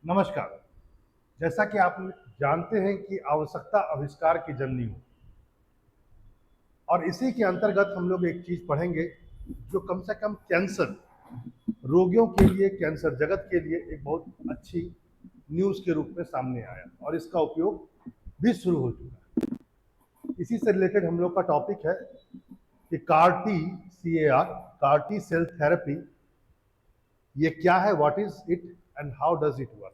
नमस्कार। जैसा कि आप जानते हैं कि आवश्यकता आविष्कार की जननी हो, और इसी के अंतर्गत हम लोग एक चीज पढ़ेंगे जो कम से कम कैंसर रोगियों के लिए, कैंसर जगत के लिए एक बहुत अच्छी न्यूज के रूप में सामने आया और इसका उपयोग भी शुरू हो चुका है। इसी से रिलेटेड हम लोग का टॉपिक है कि कार टी सेल थेरेपी, ये क्या है, what is it and how does it work.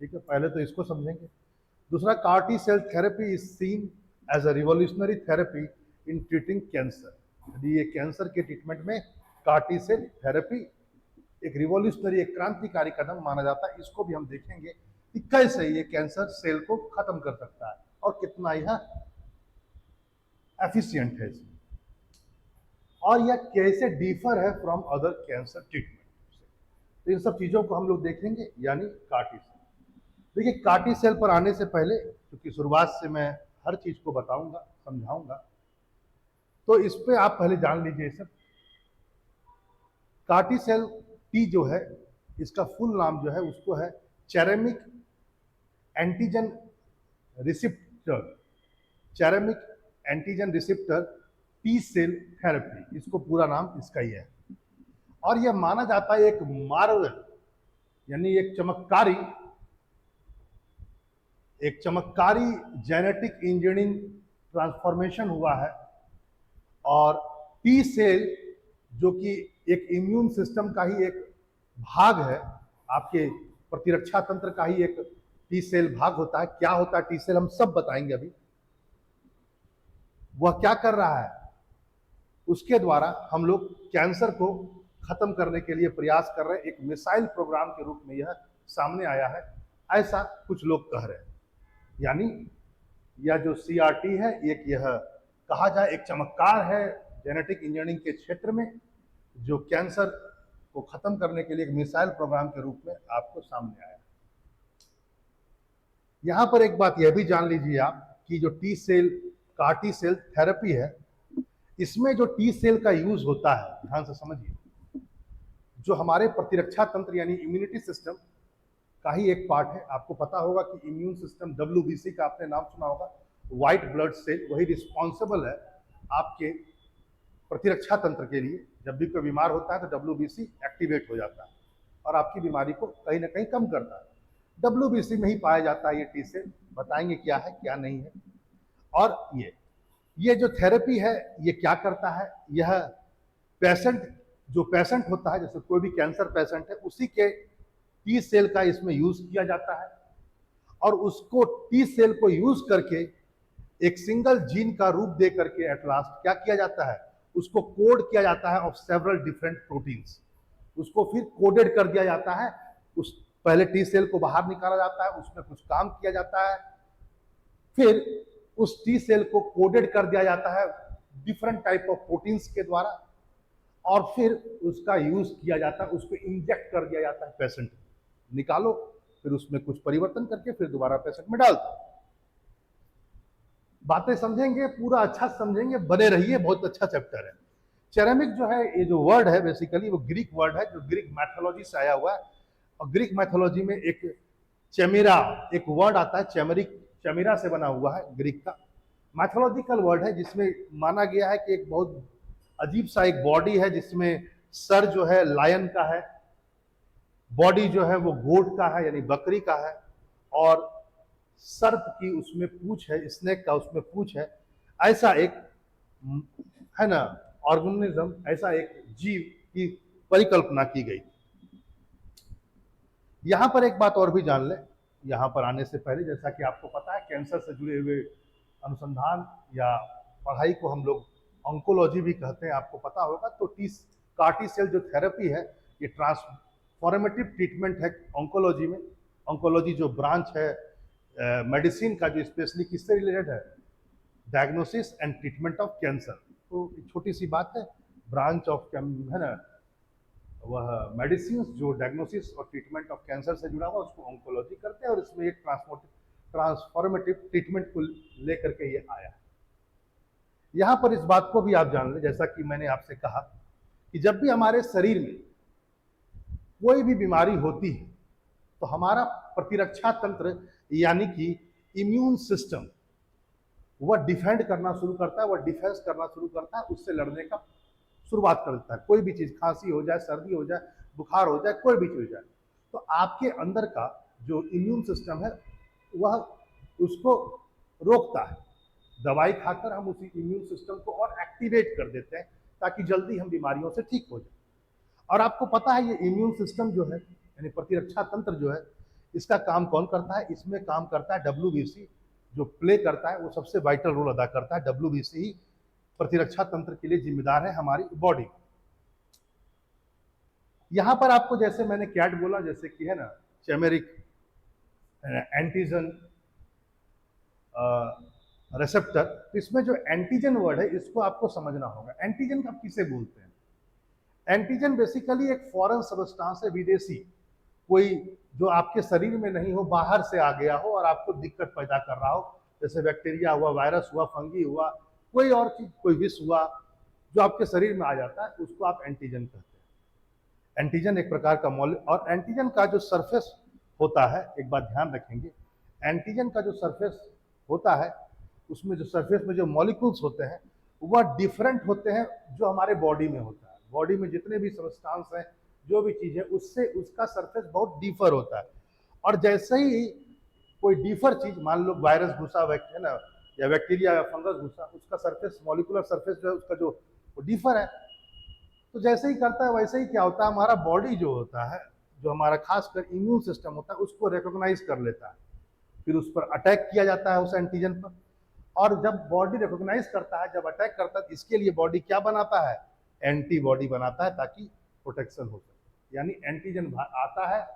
ठीक है, पहले तो इसको समझेंगे। दूसरा, CAR T cell therapy is seen as a revolutionary therapy in treating cancer. यदि ये कैंसर के ट्रीटमेंट में कार टी सेल थेरेपी एक रिवोल्यूशनरी, एक क्रांतिकारी कदम माना जाता है। इसको भी हम देखेंगे कि कैसे ये कैंसर सेल को खत्म कर सकता है और कितना यह एफिशिएंट है इसमें, और यह कैसे डिफर है फ्रॉम अदर कैंसर ट्रीटमेंट। तो इन सब चीजों को हम लोग देखेंगे, यानी कार्टी सेल। देखिए, कार्टी सेल पर आने से पहले, क्योंकि शुरुआत से मैं हर चीज को बताऊंगा, समझाऊंगा, तो इस पे आप पहले जान लीजिए सब। कार्टी सेल टी जो है, इसका फुल नाम जो है उसको है chimeric antigen receptor, chimeric antigen receptor T cell therapy, इसको पूरा नाम इसका ही है। और यह माना जाता है एक मार्वल, यानी एक चमत्कारी जेनेटिक इंजीनियरिंग ट्रांसफॉर्मेशन हुआ है। और टी सेल, जो कि एक इम्यून सिस्टम का ही एक भाग है, आपके प्रतिरक्षा तंत्र का ही एक टी सेल भाग होता है। क्या होता है टी सेल, हम सब बताएंगे अभी। वह क्या कर रहा है, उसके द्वारा हम लोग कैंसर को खत्म करने के लिए प्रयास कर रहे हैं। एक मिसाइल प्रोग्राम के रूप में यह सामने आया है, ऐसा कुछ लोग कह रहे हैं। यानी यह जो सीआरटी है, एक यह कहा जाए एक चमत्कार है जेनेटिक इंजीनियरिंग के क्षेत्र में, जो कैंसर को खत्म करने के लिए एक मिसाइल प्रोग्राम के रूप में आपको सामने आया। यहां पर एक बात यह भी जान लीजिए आप कि जो कार टी सेल थेरेपी है, इसमें जो टी सेल का यूज होता है, ध्यान से समझिए, जो हमारे प्रतिरक्षा तंत्र यानी इम्यूनिटी सिस्टम का ही एक पार्ट है। आपको पता होगा कि इम्यून सिस्टम, WBC का आपने नाम सुना होगा, व्हाइट ब्लड सेल, वही रिस्पॉन्सिबल है आपके प्रतिरक्षा तंत्र के लिए। जब भी कोई बीमार होता है तो WBC एक्टिवेट हो जाता है और आपकी बीमारी को कहीं ना कहीं कम करता है। WBC में ही पाया जाता है ये टी सेल। बताएंगे क्या है क्या नहीं है। और ये जो थेरेपी है, ये क्या करता है, यह जो पेशेंट होता है, जैसे कोई भी कैंसर पेशेंट है, उसी के टी सेल का इसमें यूज किया जाता है। और उसको टी सेल को यूज करके एक सिंगल जीन का रूप दे करके एट लास्ट क्या किया जाता है, उसको कोड किया जाता है ऑफ सेवरल डिफरेंट प्रोटीन्स। उसको फिर कोडेड कर दिया जाता है। उस पहले टी सेल को बाहर निकाला जाता है, उसमें कुछ काम किया जाता है, फिर उस टी सेल को कोडेड कर दिया जाता है डिफरेंट टाइप ऑफ प्रोटीन्स के द्वारा, और फिर उसका यूज किया जाता है, उसको इंजेक्ट कर दिया जाता है पेशेंट। निकालो, फिर उसमें कुछ परिवर्तन करके फिर दोबारा पेशेंट में डाल दो। बातें समझेंगे, पूरा अच्छा समझेंगे, बने रहिए, बहुत अच्छा चैप्टर है। चेरेमिक जो है, ये जो वर्ड है बेसिकली वो ग्रीक वर्ड है, जो ग्रीक मैथोलॉजी से आया हुआ है। और ग्रीक मैथोलॉजी में एक चेमिरा, एक वर्ड आता है चेमरिक, चेमिरा से बना हुआ है, ग्रीक का मैथोलॉजिकल वर्ड है, जिसमें माना गया है कि एक बहुत अजीब सा एक बॉडी है, जिसमें सर जो है लायन का है, बॉडी जो है वो गोट का है यानी बकरी का है, और सर्प की उसमें पूंछ है, स्नेक का उसमें पूंछ है। ऐसा एक है ना ऑर्गेनिज्म, ऐसा एक जीव की परिकल्पना की गई। यहां पर एक बात और भी जान ले, यहां पर आने से पहले, जैसा कि आपको पता है कैंसर से जुड़े हुए अनुसंधान या पढ़ाई को हम लोग ऑन्कोलॉजी भी कहते हैं, आपको पता होगा। तो कार टी सेल जो थेरेपी है, ये ट्रांसफॉर्मेटिव ट्रीटमेंट है ऑन्कोलॉजी में। ऑन्कोलॉजी जो ब्रांच है मेडिसिन का, जो स्पेशली किससे रिलेटेड है, diagnosis and treatment of cancer. तो एक छोटी सी बात है, ब्रांच ऑफ है ना, वह मेडिसिन जो डायग्नोसिस और ट्रीटमेंट ऑफ कैंसर से जुड़ा हुआ उसको ऑन्कोलॉजी करते हैं, और इसमें एक ट्रांसफॉर्मेटिव ट्रीटमेंट को लेकर के ये आया है। यहां पर इस बात को भी आप जान लें, जैसा कि मैंने आपसे कहा कि जब भी हमारे शरीर में कोई भी बीमारी होती है, तो हमारा प्रतिरक्षा तंत्र यानी कि इम्यून सिस्टम वह डिफेंड करना शुरू करता है, वह डिफेंस करना शुरू करता है, उससे लड़ने का शुरुआत कर देता है। कोई भी चीज, खांसी हो जाए, सर्दी हो जाए, बुखार हो जाए, कोई भी चीज हो जाए, तो आपके अंदर का जो इम्यून सिस्टम है वह उसको रोकता है। दवाई खाकर हम उसी इम्यून सिस्टम को और एक्टिवेट कर देते हैं ताकि जल्दी हम बीमारियों से ठीक हो जाए। और आपको पता है ये इम्यून सिस्टम जो है यानी प्रतिरक्षा तंत्र जो है, इसका काम कौन करता है? इसमें काम करता है डब्ल्यूबीसी, जो प्ले करता है, वो सबसे वाइटल रोल अदा करता है। डब्ल्यूबीसी ही प्रतिरक्षा तंत्र के लिए जिम्मेदार है हमारी बॉडी। यहां पर आपको जैसे मैंने कैट बोला, जैसे कि है ना चेमेरिक एंटीजन रिसेप्टर, तो इसमें जो एंटीजन वर्ड है इसको आपको समझना होगा। एंटीजन आप किसे बोलते हैं? एंटीजन बेसिकली एक फॉरेन सबस्टांस है, विदेशी, कोई जो आपके शरीर में नहीं हो, बाहर से आ गया हो और आपको दिक्कत पैदा कर रहा हो, जैसे बैक्टीरिया हुआ, वायरस हुआ, फंगी हुआ, कोई और चीज, कोई विष हुआ, जो आपके शरीर में आ जाता है, उसको आप एंटीजन कहते हैं। एंटीजन एक प्रकार का और एंटीजन का जो सरफेस होता है, एक बात ध्यान रखेंगे, एंटीजन का जो सरफेस होता है उसमें जो सरफेस में जो मॉलिक्यूल्स होते हैं वह डिफरेंट होते हैं जो हमारे बॉडी में होता है। बॉडी में जितने भी सब्सटेंस हैं, जो भी चीज है, उससे उसका सरफेस बहुत डिफर होता है। और जैसे ही कोई डिफर चीज, मान लो वायरस घुसा है ना, या बैक्टीरिया या फंगस घुसा, उसका सरफेस, मॉलिकुलर सरफेस जो है उसका जो डिफर है, तो जैसे ही करता है वैसे ही क्या होता है, हमारा बॉडी जो होता है, जो हमारा खासकर इम्यून सिस्टम होता है, उसको रिकॉग्नाइज कर लेता है, फिर उस पर अटैक किया जाता है उस एंटीजन पर। और जब बॉडी रिकॉग्नाइज करता है, जब अटैक करता है, इसके लिए बॉडी क्या बनाता है? एंटीबॉडी बनाता है ताकि प्रोटेक्शन हो सके। यानी एंटीजन आता है,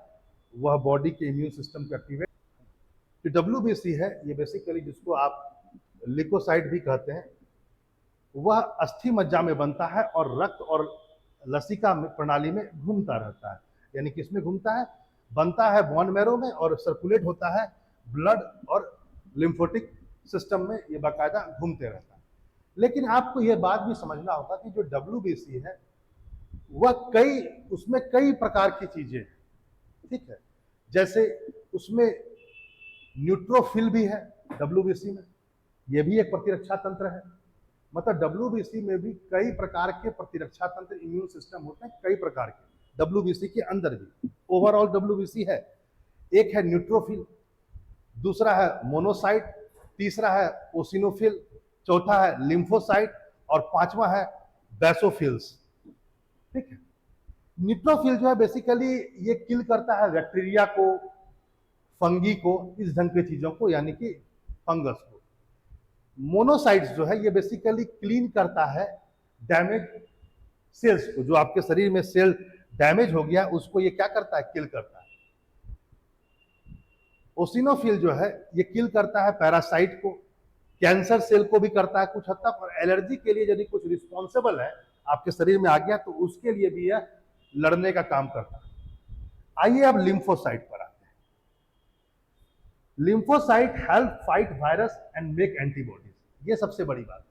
वह बॉडी के इम्यून सिस्टम को एक्टिवेट। जो डब्ल्यूबीसी है, ये बेसिकली जिसको आप लिकोसाइट भी कहते हैं, वह अस्थि मज्जा में बनता है और रक्त और लसिका प्रणाली में घूमता रहता है। यानी किसमें घूमता है? बनता है बोन मैरो में और सर्कुलेट होता है ब्लड और लिम्फोटिक सिस्टम में, ये बाकायदा घूमते रहता है। लेकिन आपको यह बात भी समझना होगा कि जो डब्ल्यूबीसी है वह उसमें कई प्रकार की चीजें हैं, ठीक है। जैसे उसमें न्यूट्रोफिल भी है डब्ल्यूबीसी में, यह भी एक प्रतिरक्षा तंत्र है। मतलब डब्ल्यूबीसी में भी कई प्रकार के प्रतिरक्षा तंत्र, इम्यून सिस्टम होते हैं, कई प्रकार के डब्ल्यूबीसी के अंदर भी। ओवरऑल डब्ल्यूबीसी है, एक है न्यूट्रोफिल, दूसरा है मोनोसाइट, तीसरा है ओसिनोफिल, चौथा है लिम्फोसाइट और पांचवा है बेसोफिल्स, ठीक है। न्यूट्रोफिल जो है बेसिकली ये किल करता है बैक्टीरिया को, फंगी को, इस ढंग की चीजों को, यानी कि फंगस को। मोनोसाइट्स जो है ये बेसिकली क्लीन करता है डैमेज सेल्स को, जो आपके शरीर में सेल डैमेज हो गया उसको ये क्या करता है? किल करता है। ओसिनोफिल जो है ये किल करता है पैरासाइट को, कैंसर सेल को भी करता है कुछ हद तक, और एलर्जी के लिए यदि कुछ रिस्पॉन्सिबल है आपके शरीर में आ गया तो उसके लिए भी यह लड़ने का काम करता है। आइए अब लिम्फोसाइट पर आते हैं। Lymphocyte help fight virus and make antibodies, ये सबसे बड़ी बात।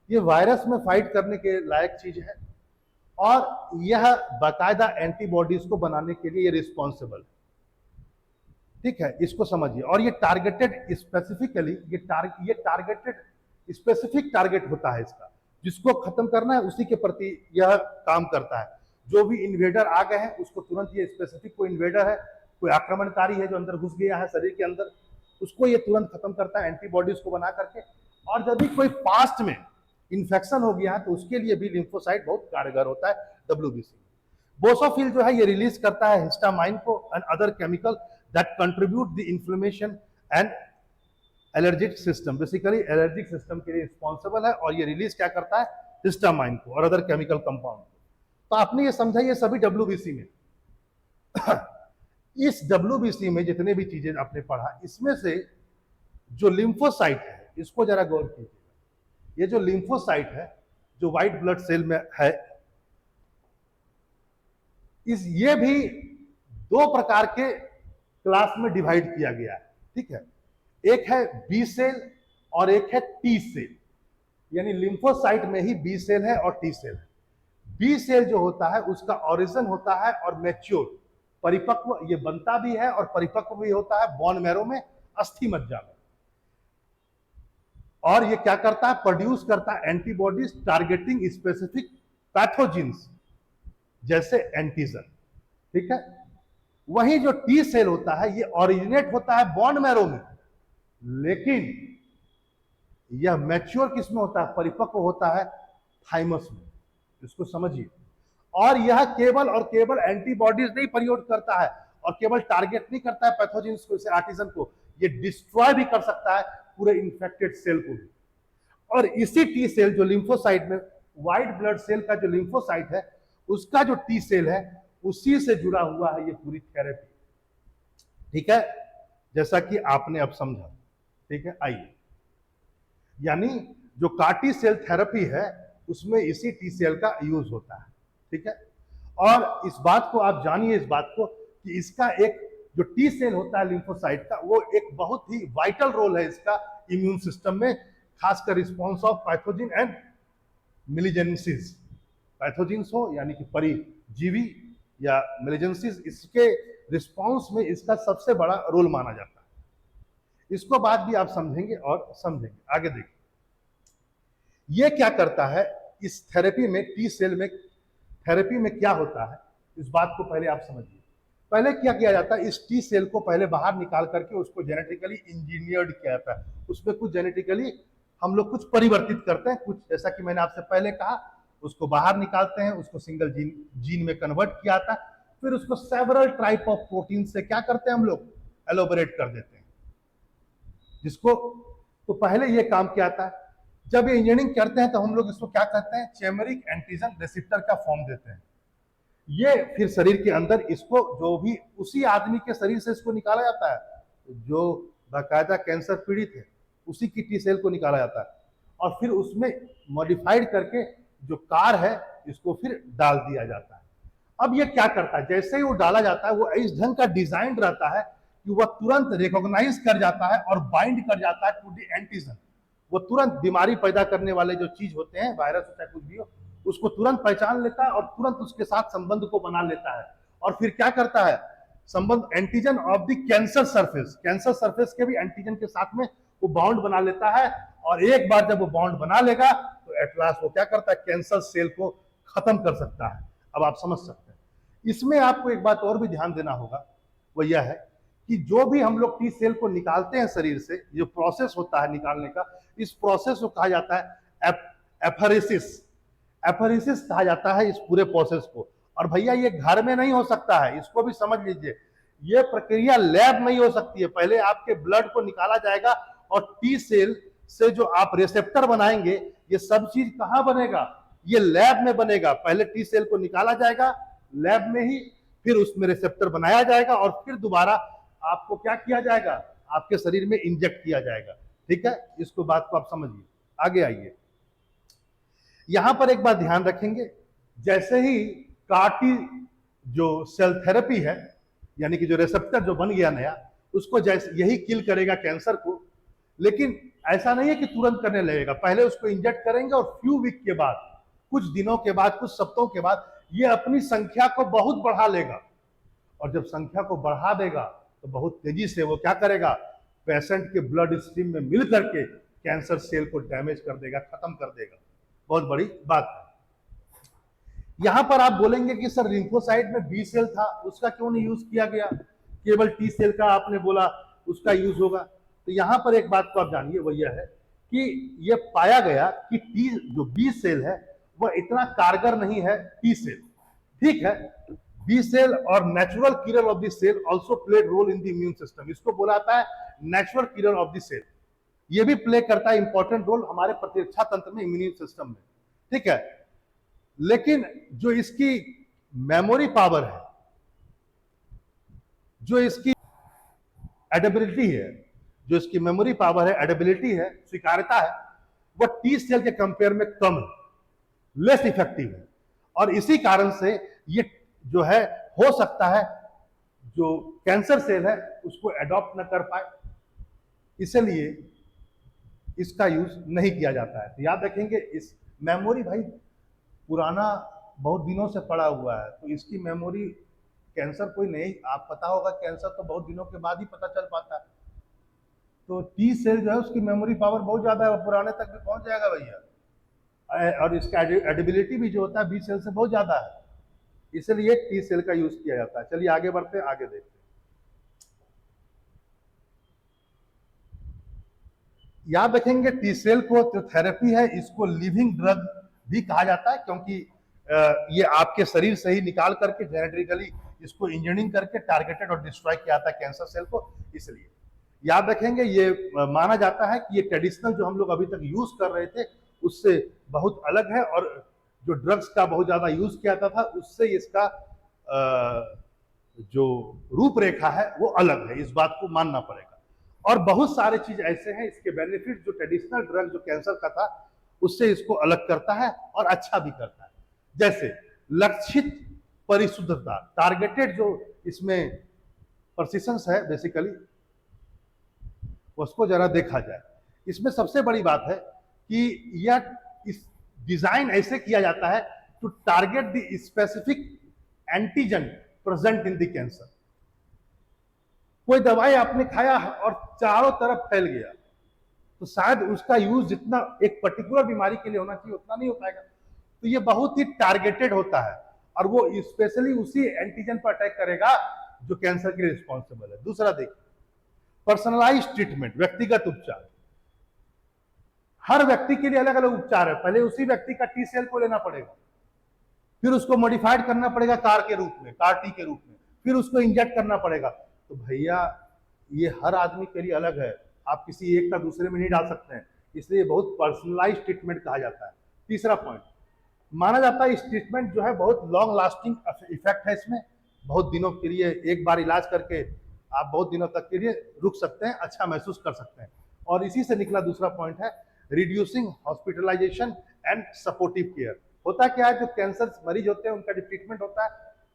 ये वायरस में फाइट करने के लायक चीज है और यह बाकायदा एंटीबॉडीज को बनाने के लिए ये रिस्पॉन्सिबल है, ठीक है। इसको समझिए। और ये टारगेटेड स्पेसिफिकली, ये टारगेटेड स्पेसिफिक टारगेट होता है इसका, जिसको खत्म करना है उसी के प्रति यह काम करता है। जो भी इन्वेडर आ गए हैं उसको तुरंत, ये स्पेसिफिक कोई इन्वेडर है, कोई आक्रमणकारी है जो अंदर घुस गया है शरीर के अंदर, उसको ये तुरंत खत्म करता है एंटीबॉडीज को बना करके। और यदि कोई पास्ट में इन्फेक्शन हो गया है तो उसके लिए भी लिम्फोसाइट बहुत कारगर होता है डब्ल्यूबीसी। बोसोफिल जो है ये रिलीज करता है हिस्टामाइन को and other chemical that contribute the inflammation and allergic system, basically allergic system के लिए रिस्पॉन्सिबल है। और ये रिलीज क्या करता है? हिस्टामाइन को और अदर केमिकल कंपाउंड को। तो आपने ये समझा, ये सभी डब्ल्यूबीसी में इस डब्ल्यूबीसी में जितने भी चीजें आपने पढ़ा, इसमें से जो लिम्फोसाइट है इसको जरा गौर कीजिएगा। ये जो लिम्फोसाइट है जो व्हाइट ब्लड सेल में है, ये भी दो प्रकार के क्लास में डिवाइड किया गया है, ठीक है। एक है बी सेल और एक है टी सेल, यानी लिम्फोसाइट में ही बी सेल है और टी सेल है। बी सेल जो होता है उसका ओरिजिन होता है और मैच्योर परिपक्व ये बनता भी है और परिपक्व भी होता है बोन मैरो में, अस्थि मज्जा में। और ये क्या करता है, प्रोड्यूस करता है एंटीबॉडीज टारगेटिंग स्पेसिफिक पैथोजेंस जैसे एंटीजन। ठीक है, वही जो टी सेल होता है ये ओरिजिनेट होता है बोन मैरो में, लेकिन यह मैच्योर किसमें होता है, परिपक्व होता है थाइमस में। इसको समझिए। और यह केवल और केवल एंटीबॉडीज नहीं प्रयोग करता है और केवल टारगेट नहीं करता है पैथोजेंस को, इसे आर्टिजन को, ये डिस्ट्रॉय भी कर सकता है पूरे इंफेक्टेड सेल को भी। और इसी टी सेल जो लिम्फोसाइट में, व्हाइट ब्लड सेल का जो लिम्फोसाइट है उसका जो टी सेल है उसी से जुड़ा हुआ है ये पूरी थेरेपी। ठीक है, जैसा कि आपने अब समझा। ठीक है, आइए, यानी जो कार्टी सेल थेरेपी है उसमें इसी टी सेल का यूज होता है। ठीक है, और इस बात को आप जानिए, इस बात को कि इसका एक जो टी सेल होता है लिम्फोसाइट का, वो एक बहुत ही वाइटल रोल है इसका इम्यून सिस्टम में, खासकर रिस्पॉन्स ऑफ पैथोजिन एंड मिलिजेंसिस। पैथोजिन्स हो यानी कि परिजीवी या मिलिजेंसिस, इसके रिस्पॉन्स में इसका सबसे बड़ा रोल माना जाता है। इसको बाद भी आप समझेंगे और समझेंगे। आगे देखिए, ये क्या करता है इस थेरेपी में, टी सेल में थेरेपी में क्या होता है, इस बात को पहले आप समझिए। पहले क्या किया जाता है, इस टी सेल को पहले बाहर निकाल करके उसको जेनेटिकली इंजीनियर्ड किया जाता है। उसमें कुछ जेनेटिकली हम लोग कुछ परिवर्तित करते हैं, कुछ जैसा कि मैंने आपसे पहले कहा, उसको बाहर निकालते हैं, उसको सिंगल जीन में कन्वर्ट किया जाता है, फिर उसको सेवरल टाइप ऑफ प्रोटीन से क्या करते हैं हम लोग, एलोबरेट कर देते हैं, जिसको तो पहले ये काम किया जाता है। जब ये इंजीनियरिंग करते हैं तो हम लोग इसको क्या कहते हैं, चेमरिक एंटीजन रिसेप्टर का फॉर्म देते हैं। ये फिर शरीर के अंदर इसको जो भी उसी आदमी के शरीर से इसको निकाला जाता है जो बाकायदा कैंसर पीड़ित है, उसी की टी सेल को निकाला जाता है और फिर उसमें मॉडिफाइड करके जो कार है इसको फिर डाल दिया जाता है। अब ये क्या करता है, जैसे ही वो डाला जाता है वो इस ढंग का डिजाइन रहता है कि वह तुरंत रिकॉग्नाइज कर जाता है और बाइंड कर जाता है टू दी एंटीजन। वो तुरंत बीमारी पैदा करने वाले जो चीज होते हैं, वायरस होता है कुछ भी हो, उसको तुरंत पहचान लेता है और तुरंत उसके साथ संबंध को बना लेता है। और फिर क्या करता है, संबंध antigen of the cancer surface, cancer surface के भी एंटीजन के साथ में वो बॉन्ड बना लेता है। और एक बार जब वो बॉन्ड बना लेगा तो एट लास्ट वो क्या करता है, कैंसर सेल को खत्म कर सकता है। अब आप समझ सकते हैं। इसमें आपको एक बात और भी ध्यान देना होगा, वो यह है कि जो भी हम लोग टी सेल को निकालते हैं शरीर से, जो प्रोसेस होता है निकालने का, इस प्रोसेस को कहा जाता है एफरेसिस। एफरेसिस कहा जाता है इस पूरे प्रोसेस को। और भैया ये घर में नहीं हो सकता है, इसको भी समझ लीजिए। ये प्रक्रिया लैब नहीं हो सकती है। पहले आपके ब्लड को निकाला जाएगा और टी सेल से जो आप रिसेप्टर बनाएंगे, ये सब चीज कहां बनेगा, ये लैब में बनेगा। पहले टी सेल को निकाला जाएगा लैब में ही, फिर उसमें रिसेप्टर बनाया जाएगा और फिर दोबारा आपको क्या किया जाएगा, आपके शरीर में इंजेक्ट किया जाएगा। ठीक है, इसको बात को आप समझिए। आगे आइए, यहां पर एक बात ध्यान रखेंगे, जैसे ही कार्टी जो सेल थेरेपी है, यानी कि जो रिसेप्टर जो बन गया नया, उसको जैसे यही किल करेगा कैंसर को, लेकिन ऐसा नहीं है कि तुरंत करने लगेगा। पहले उसको इंजेक्ट करेंगे और फ्यू वीक के बाद, कुछ दिनों के बाद, कुछ सप्ताहों के बाद ये अपनी संख्या को बहुत बढ़ा लेगा। और जब संख्या को बढ़ा देगा तो बहुत तेजी से वो क्या करेगा, पेशेंट के ब्लड स्ट्रीम में मिल करके कैंसर सेल को डैमेज कर देगा, खत्म कर देगा। बहुत बड़ी बात है। यहां पर आप बोलेंगे कि सर लिम्फोसाइट में बी सेल था, उसका क्यों नहीं यूज किया गया, केवल टी सेल का आपने बोला उसका यूज होगा। तो यहां पर एक बात को आप जानिए, वो यह है कि यह पाया गया कि टी जो बी सेल है वह इतना कारगर नहीं है टी सेल। ठीक है, बी सेल और natural killer of the cell also played role in the immune system. इसको बोला जाता है natural killer of the cell. ये भी प्ले करता है इंपॉर्टेंट रोल हमारे प्रतिरक्षा तंत्र में, इम्यून सिस्टम में। ठीक है, लेकिन जो इसकी मेमोरी पावर है, जो इसकी एडेबिलिटी है, जो इसकी मेमोरी पावर है, एडेबिलिटी है, स्वीकार्यता है, वो टी सेल के कंपेयर में कम है, लेस इफेक्टिव है। और इसी कारण से ये जो है, हो सकता है जो कैंसर सेल है उसको एडॉप्ट न कर पाए, इसलिए इसका यूज नहीं किया जाता है। तो याद रखेंगे, इस मेमोरी भाई पुराना बहुत दिनों से पड़ा हुआ है, तो इसकी मेमोरी कैंसर कोई नहीं, आप पता होगा कैंसर तो बहुत दिनों के बाद ही पता चल पाता है। तो टी सेल जो है उसकी मेमोरी पावर बहुत ज्यादा है, वो पुराने तक भी पहुंच जाएगा भैया, और इसका एडिबिलिटी भी जो होता है बी सेल से बहुत ज्यादा है, इसलिए टी सेल का यूज किया जाता है। चलिए आगे बढ़ते हैं, आगे देखते हैं। याद रखेंगे टी सेल को जो थेरेपी है इसको लिविंग ड्रग भी कहा जाता है, क्योंकि ये आपके शरीर से ही निकाल करके जेनेटिकली इसको इंजीनियरिंग करके टारगेटेड और डिस्ट्रॉय किया जाता है कैंसर सेल को। इसलिए याद रखेंगे ये माना जाता है कि ये ट्रेडिशनल जो हम लोग अभी तक यूज कर रहे थे उससे बहुत अलग है, और जो ड्रग्स का बहुत ज्यादा यूज किया जाता था उससे इसका जो रूपरेखा है वो अलग है, इस बात को मानना पड़ेगा। और बहुत सारे चीज ऐसे हैं इसके बेनिफिट जो ट्रेडिशनल ड्रग जो कैंसर का था उससे इसको अलग करता है और अच्छा भी करता है। जैसे लक्षित परिशुद्धता, टारगेटेड जो इसमें परसिस्टेंस है बेसिकली, उसको जरा देखा जाए। इसमें सबसे बड़ी बात है कि यह इस डिजाइन ऐसे किया जाता है to target the specific antigen present in the cancer. कोई दवाई आपने खाया और चारों तरफ फैल गया तो शायद उसका यूज जितना एक पर्टिकुलर बीमारी के लिए होना चाहिए उतना नहीं हो पाएगा। तो ये बहुत ही टारगेटेड होता है और वो स्पेशली उसी एंटीजन पर अटैक करेगा जो कैंसर के लिए रिस्पॉन्सिबल है। दूसरा देखिए, पर्सनलाइज्ड ट्रीटमेंट, व्यक्तिगत उपचार। हर व्यक्ति के लिए अलग अलग उपचार है। पहले उसी व्यक्ति का टी सेल को लेना पड़ेगा, फिर उसको मॉडिफाइड करना पड़ेगा कार के रूप में, कार टी के रूप में, फिर उसको इंजेक्ट करना पड़ेगा। तो भैया ये हर आदमी के लिए अलग है, आप किसी एक का दूसरे में नहीं डाल सकते हैं, इसलिए बहुत पर्सनलाइज्ड ट्रीटमेंट कहा जाता है। तीसरा पॉइंट, माना जाता है इस ट्रीटमेंट जो है बहुत लॉन्ग लास्टिंग इफेक्ट है इसमें, बहुत दिनों के लिए एक बार इलाज करके आप बहुत दिनों तक के लिए रुक सकते हैं, अच्छा महसूस कर सकते हैं। और इसी से निकला दूसरा पॉइंट है reducing hospitalisation and supportive care. होता क्या है, जो कैंसर मरीज होते हैं उनका जो ट्रीटमेंट होता है,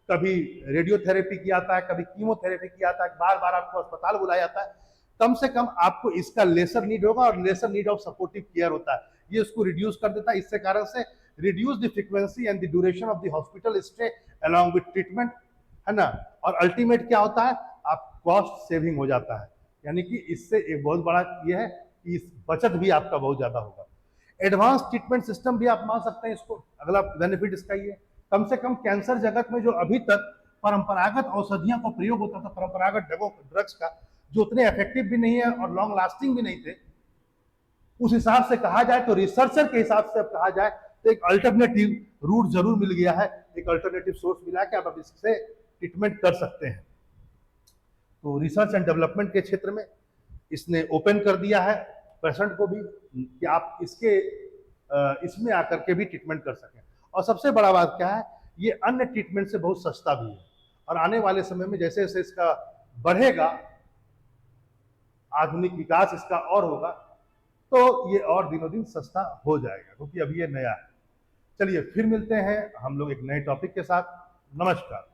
कभी रेडियोथेरेपी किया जाता है, कभी कीमोथेरेपी किया जाता है, बार बार आपको अस्पताल बुलाया जाता है। कम से कम आपको इसका लेसर नीड होगा और lesser need of supportive care होता है, ये उसको रिड्यूस कर देता है। इससे कारण से reduce the frequency and the duration of the hospital stay along with treatment, है ना। और अल्टीमेट क्या होता है, आप कॉस्ट सेविंग हो जाता है, यानी कि इससे एक बहुत बड़ा ये है कि इस बचत भी आपका बहुत ज्यादा होगा। एडवांस ट्रीटमेंट सिस्टम भी आप मान सकते हैं इसको, अगला बेनिफिट इसका ये, कम से कम कैंसर जगत में जो अभी तक परंपरागत औषधियों का प्रयोग होता था, परंपरागत ड्रग्स का, जो उतने इफेक्टिव भी नहीं है और लॉन्ग लास्टिंग भी नहीं थे, उस हिसाब से कहा जाए तो रिसर्चर के हिसाब से अब कहा जाए तो एक अल्टरनेटिव रूट जरूर मिल गया है, एक अल्टरनेटिव सोर्स मिला कि आप इससे ट्रीटमेंट कर सकते हैं। तो रिसर्च एंड डेवलपमेंट के क्षेत्र में इसने ओपन कर दिया है पेशेंट को भी कि आप इसमें आकर के भी ट्रीटमेंट कर सकें। और सबसे बड़ा बात क्या है, ये अन्य ट्रीटमेंट से बहुत सस्ता भी है, और आने वाले समय में जैसे जैसे इसका बढ़ेगा, आधुनिक विकास इसका और होगा, तो ये और दिनों दिन सस्ता हो जाएगा, क्योंकि अभी ये नया है। चलिए फिर मिलते हैं हम लोग एक नए टॉपिक के साथ। नमस्कार।